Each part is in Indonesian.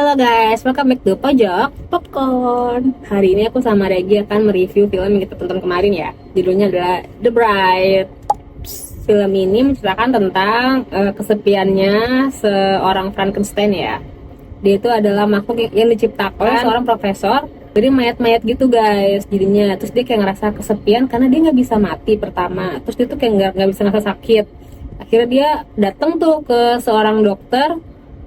Halo guys, welcome back to Pojok Popcorn. Hari ini aku sama Regi akan mereview film yang kita tonton kemarin ya. Judulnya adalah The Bride. Film ini menceritakan tentang kesepiannya seorang Frankenstein ya. Dia itu adalah makhluk yang diciptakan oleh seorang profesor dari mayat-mayat gitu guys. Jadinya terus dia kayak ngerasa kesepian karena dia nggak bisa mati pertama. Terus dia tuh kayak nggak bisa ngerasa sakit. Akhirnya dia datang tuh ke seorang dokter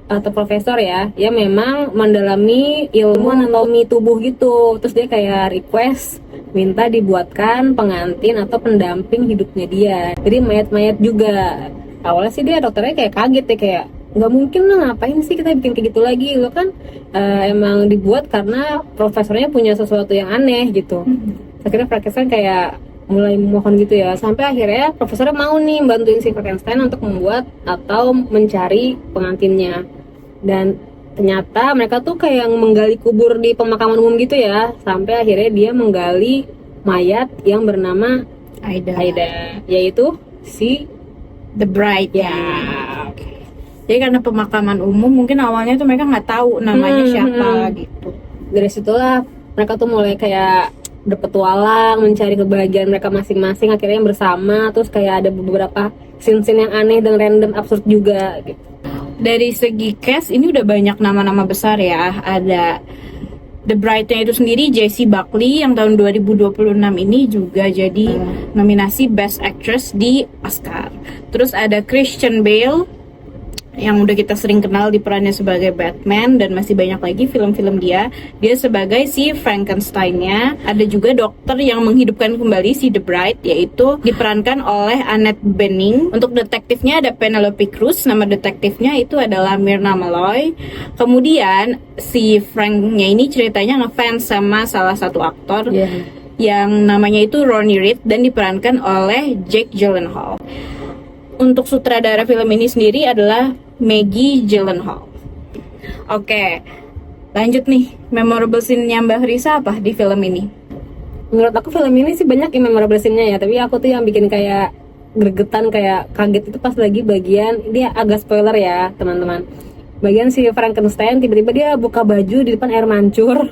atau profesor ya, ya memang mendalami ilmu anatomi tubuh gitu. Terus dia kayak request minta dibuatkan pengantin atau pendamping hidupnya dia. Jadi mayat-mayat juga. Awalnya sih dia dokternya kayak kaget ya, kayak nggak mungkin lah, ngapain sih kita bikin kayak gitu lagi. Lo kan emang dibuat karena profesornya punya sesuatu yang aneh gitu. Akhirnya Frankenstein kayak mulai memohon gitu ya, sampai akhirnya profesornya mau nih bantuin si Frankenstein untuk membuat atau mencari pengantinnya. Dan ternyata mereka tuh kayak menggali kubur di pemakaman umum gitu ya, sampai akhirnya dia menggali mayat yang bernama Aida, yaitu si The Bride ya. Jadi karena pemakaman umum mungkin awalnya tuh mereka nggak tahu namanya siapa gitu. Dari situlah mereka tuh mulai kayak berpetualang mencari kebahagiaan mereka masing-masing, akhirnya bersama. Terus kayak ada beberapa scene-scene yang aneh dan random absurd juga gitu. Dari segi cast ini udah banyak nama-nama besar ya. Ada The Bride-nya itu sendiri, Jessie Buckley yang tahun 2026 ini juga jadi nominasi Best Actress di Oscar. Terus ada Christian Bale yang udah kita sering kenal di perannya sebagai Batman, dan masih banyak lagi film-film dia sebagai si Frankenstein-nya. Ada juga dokter yang menghidupkan kembali si The Bride, yaitu diperankan oleh Annette Bening. Untuk detektifnya ada Penelope Cruz, nama detektifnya itu adalah Myrna Malloy. Kemudian si Frank-nya ini ceritanya ngefans sama salah satu aktor yang namanya itu Ronnie Reed dan diperankan oleh Jake Gyllenhaal. Untuk sutradara film ini sendiri adalah Maggie Gyllenhaal. Oke, lanjut nih, memorable scene-nya Mbak Risa apa di film ini? Menurut aku film ini sih banyak yang memorable scene-nya ya, tapi aku tuh yang bikin kayak gregetan, kayak kaget itu pas lagi bagian, dia agak spoiler ya teman-teman, bagian si Frankenstein tiba-tiba dia buka baju di depan air mancur.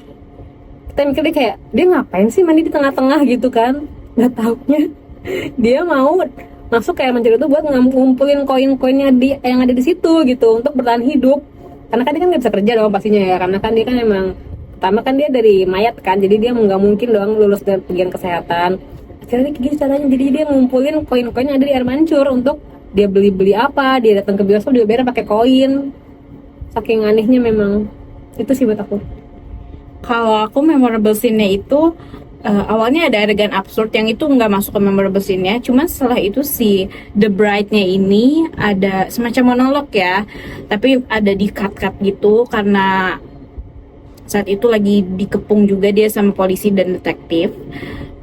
Kita mikir dia kayak, dia ngapain sih mandi di tengah-tengah gitu kan. Nggak taunya dia mau masuk kayak mencuri itu buat ngumpulin koin-koinnya yang ada di situ gitu untuk bertahan hidup. Karena kan dia kan nggak bisa kerja dong pastinya ya, karena kan dia kan emang pertama kan dia dari mayat kan, jadi dia nggak mungkin dong lulus dari bagian kesehatan. Akhirnya kayak gini caranya, jadi dia ngumpulin koin-koin yang ada di air mancur untuk dia beli apa, dia datang ke bioskop dia bayar pakai koin. Saking anehnya memang itu sih buat aku. Kalau aku memorable scene-nya itu awalnya ada adegan absurd yang itu nggak masuk ke memorable scene-nya, cuman setelah itu si The Bride-nya ini ada semacam monolog ya, tapi ada di cut-cut gitu karena saat itu lagi dikepung juga dia sama polisi dan detektif.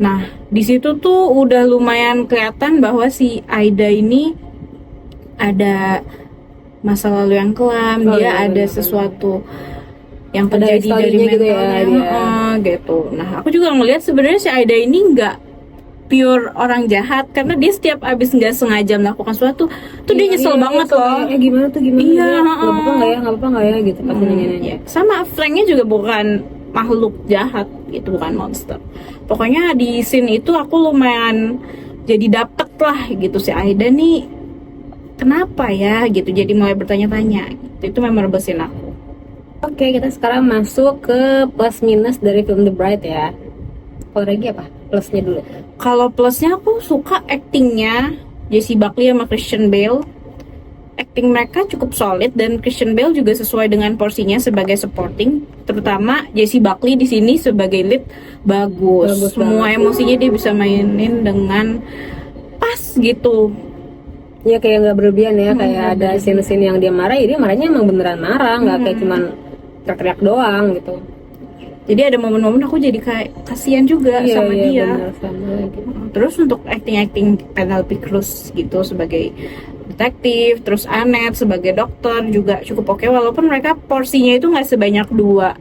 Nah di situ tuh udah lumayan kelihatan bahwa si Aida ini ada masa lalu yang kelam, dia ada sesuatu yang terjadi dari mentalnya gitu. Nah aku juga ngelihat sebenarnya si Aida ini nggak pure orang jahat, karena dia setiap abis nggak sengaja melakukan sesuatu tuh dia nyesel banget loh. Gimana Iya, nggak apa-apa nggak ya gitu pasti nanya-nanya. Sama Franknya juga bukan makhluk jahat gitu, bukan monster. Pokoknya di scene itu aku lumayan jadi dapet lah gitu, si Aida nih kenapa ya gitu, jadi mulai bertanya-tanya gitu. Itu memorable scene aku. Oke, kita sekarang masuk ke plus minus dari film The Bride ya. Kalau Regi apa? Plusnya dulu. Kalau plusnya aku suka actingnya Jessie Buckley sama Christian Bale. Acting mereka cukup solid dan Christian Bale juga sesuai dengan porsinya sebagai supporting. Terutama Jessie Buckley di sini sebagai lead bagus. Semua emosinya dia bisa mainin dengan pas gitu. Ya kayak nggak berlebihan ya, kayak ada scene-scene yang dia marah, ya dia marahnya emang beneran marah, nggak kayak cuman teriak-teriak doang gitu. Jadi ada momen-momen aku jadi kayak kasihan juga sama dia. Bener, sama gitu. Terus untuk acting Penelope Cruz gitu sebagai detektif, terus Annette sebagai dokter juga cukup oke, walaupun mereka porsinya itu nggak sebanyak dua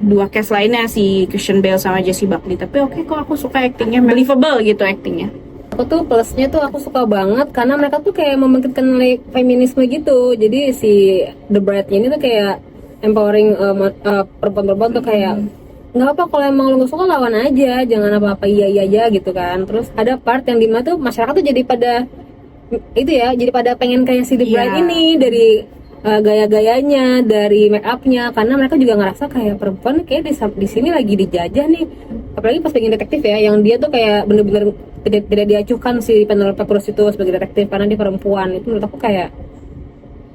dua cast lainnya, si Christian Bale sama Jessie Buckley. Tapi oke kok, aku suka actingnya, believable gitu actingnya. Aku tuh plusnya tuh aku suka banget karena mereka tuh kayak membangkitkan feminisme gitu. Jadi si The Bride ini tuh kayak empowering perempuan-perempuan tuh kayak nggak apa kalau emang lo gak suka lawan aja, jangan apa-apa iya aja gitu kan. Terus ada part yang dimana tuh masyarakat tuh jadi pada itu ya, jadi pada pengen kayak si The Bride Iya. ini dari gaya-gayanya, dari make upnya, karena mereka juga ngerasa kayak perempuan kayak di sini lagi dijajah nih. Apalagi pas pengen detektif ya, yang dia tuh kayak bener-bener tidak diacuhkan si Penelope Cruz itu sebagai detektif karena dia perempuan. Itu menurut aku kayak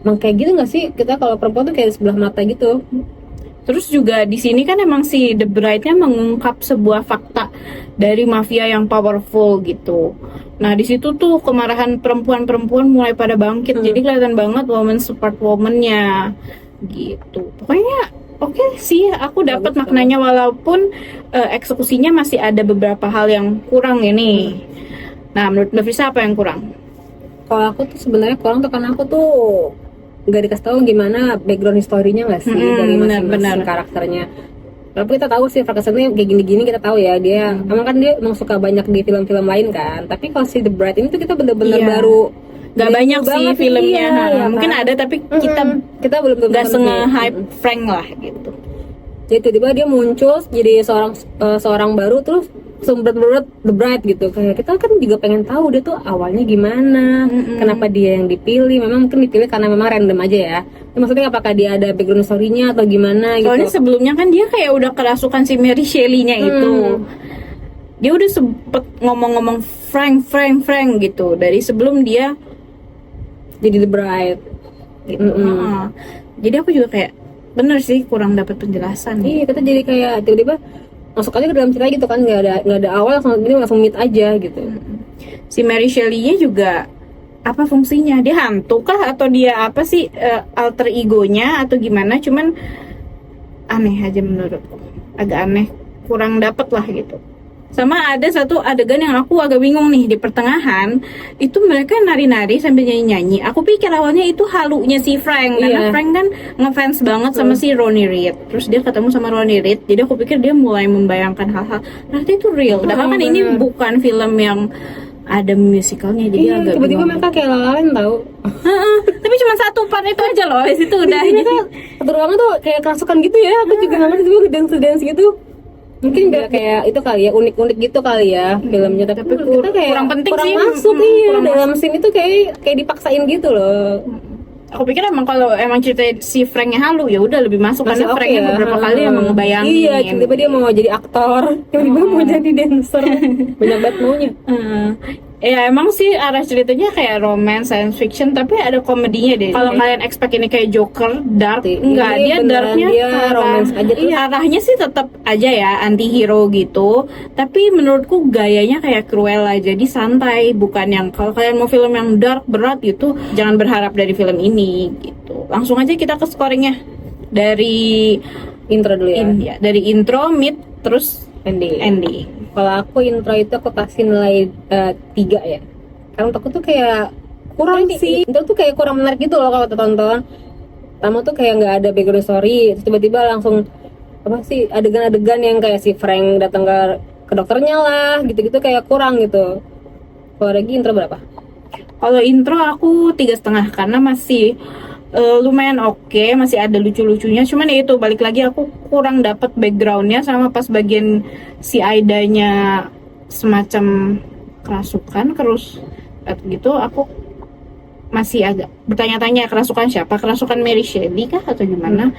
emang kayak gitu nggak sih, kita kalau perempuan tuh kayak di sebelah mata gitu. Terus juga di sini kan emang si The Bride-nya mengungkap sebuah fakta dari mafia yang powerful gitu. Nah di situ tuh kemarahan perempuan-perempuan mulai pada bangkit. Jadi kelihatan banget woman support woman-nya gitu. Pokoknya oke sih, aku dapat Bagus maknanya walaupun eksekusinya masih ada beberapa hal yang kurang ini. Nah menurut Mbak Frisa apa yang kurang? Kalau aku tuh sebenarnya kurang tuh karena aku tuh nggak dikasih tahu gimana background historinya nggak sih dari masing-masing benar. karakternya. Walaupun kita tahu sih Frankenstein kayak gini-gini, kita tahu ya dia emang kan dia emang suka banyak di film-film lain kan. Tapi kalau si The Bride ini tuh kita bener-bener Iya. baru Gak brand banyak new sih banget, filmnya. iya, Mungkin kan? ada tapi kita belum tentu gak nonton sih. nge-hype Frank lah gitu. Jadi tiba-tiba dia muncul jadi seorang baru, terus sumber The Bride gitu. Kayak kita kan juga pengen tahu dia tuh awalnya gimana, kenapa dia yang dipilih. Memang mungkin dipilih karena memang random aja ya. Maksudnya apakah dia ada background story-nya atau gimana gitu. Soalnya sebelumnya kan dia kayak udah kerasukan si Mary Shelley-nya itu. Dia udah sempet ngomong-ngomong Frank gitu dari sebelum dia Jadi The Bride gitu. Jadi aku juga kayak bener sih kurang dapat penjelasan. Iya, kita jadi kayak tiba-tiba masuk aja ke dalam cerita gitu kan, nggak ada awal, langsung meet aja gitu. Si Mary Shelley-nya juga apa fungsinya? Dia hantu kah atau dia apa sih alter egonya atau gimana? Cuman aneh aja menurutku, agak aneh, kurang dapet lah gitu. Sama ada satu adegan yang aku agak bingung nih di pertengahan, itu mereka nari-nari sambil nyanyi-nyanyi. Aku pikir awalnya itu halunya si Frank, karena Iya. Frank kan ngefans banget sama si Ronnie Reed. Terus dia ketemu sama Ronnie Reed, jadi aku pikir dia mulai membayangkan hal-hal. Ternyata itu real. Padahal kan ini bukan film yang ada musicalnya, jadi Iya, agak tiba-tiba bingung. mereka kayak lalain tahu. Heeh, tapi cuma satu part itu aja loh, di situ udah. Jadi mereka satu ruangan tuh kayak kerasukan gitu ya. Aku juga nggak ngerti tiba dance gitu. Mungkin biar kayak itu kali ya, unik-unik gitu kali ya filmnya, tapi kita kayak kurang penting kurang sih. masuk iya dalam scene itu kayak dipaksain gitu loh. Aku pikir emang kalau emang cerita si Franknya halu ya udah lebih masuk Masih karena oke Franknya ya. beberapa kali emang ngebayangin. Iya, tiba-tiba dia mau jadi aktor, tiba-tiba mau jadi dancer, banyak banget maunya. Ya emang sih arah ceritanya kayak romance, science fiction, tapi ada komedinya deh. Kalau kalian expect ini kayak Joker, dark, enggak, Ini dia beneran darknya dia romance aja tuh. Iya, arahnya sih tetap aja ya anti hero gitu. Tapi menurutku gayanya kayak Cruella, jadi santai, bukan yang kalau kalian mau film yang dark berat gitu, jangan berharap dari film ini gitu. Langsung aja kita ke scoringnya dari Intro dulu ya. dari intro, mid, terus Ending. ending. Kalau aku intro itu aku kasih nilai 3 ya. Karena aku tuh kayak kurang sih. Intro tuh kayak kurang menarik gitu loh kalau tonton. Pertama tuh kayak nggak ada background story. Terus tiba-tiba langsung apa sih adegan-adegan yang kayak si Frank datang ke dokternya lah, gitu-gitu kayak kurang gitu. Kalau lagi intro berapa? Kalau intro aku 3,5 karena masih lumayan oke, masih ada lucu-lucunya. Cuman ya itu balik lagi aku kurang dapat backgroundnya, sama pas bagian si Aidanya semacam kerasukan gitu, aku masih agak bertanya-tanya kerasukan siapa, kerasukan Mary Shelley kah atau gimana?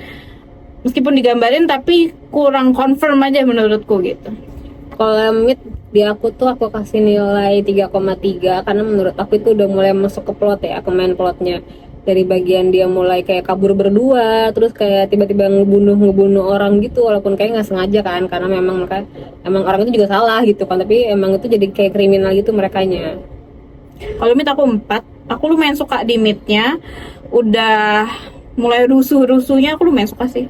Meskipun digambarin tapi kurang confirm aja menurutku gitu. Kalau mid di aku tuh aku kasih nilai 3,3 karena menurut aku itu udah mulai masuk ke plot ya, ke main plotnya. Dari bagian dia mulai kayak kabur berdua, terus kayak tiba-tiba ngebunuh orang gitu, walaupun kayak nggak sengaja kan, karena memang orang itu juga salah gitu kan, tapi emang itu jadi kayak kriminal gitu merekanya. Kalau mid aku 4, aku lumayan suka di midnya, udah mulai rusuh-rusuhnya aku lumayan suka sih.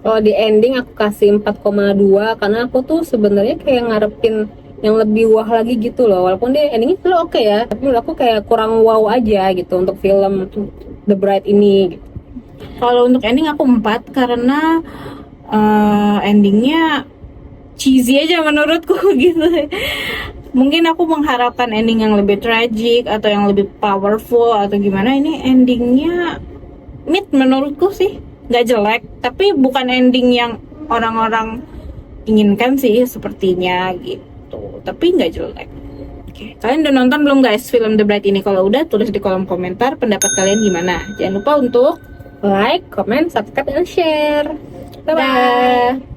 Kalau di ending aku kasih 4,2 karena aku tuh sebenarnya kayak ngarepin yang lebih wah lagi gitu loh, walaupun dia endingnya tuh oke ya, tapi menurut aku kayak kurang wow aja gitu untuk film The Bride ini gitu. Kalau untuk ending aku 4 karena endingnya cheesy aja menurutku gitu. Mungkin aku mengharapkan ending yang lebih tragic atau yang lebih powerful atau gimana. Ini endingnya mid menurutku sih, nggak jelek, tapi bukan ending yang orang-orang inginkan sih sepertinya gitu. Tapi nggak jelek. Oke, kalian udah nonton belum guys film The Bright ini? Kalau udah, tulis di kolom komentar pendapat kalian gimana. Jangan lupa untuk Like, comment, subscribe, dan share. Bye-bye. Dah.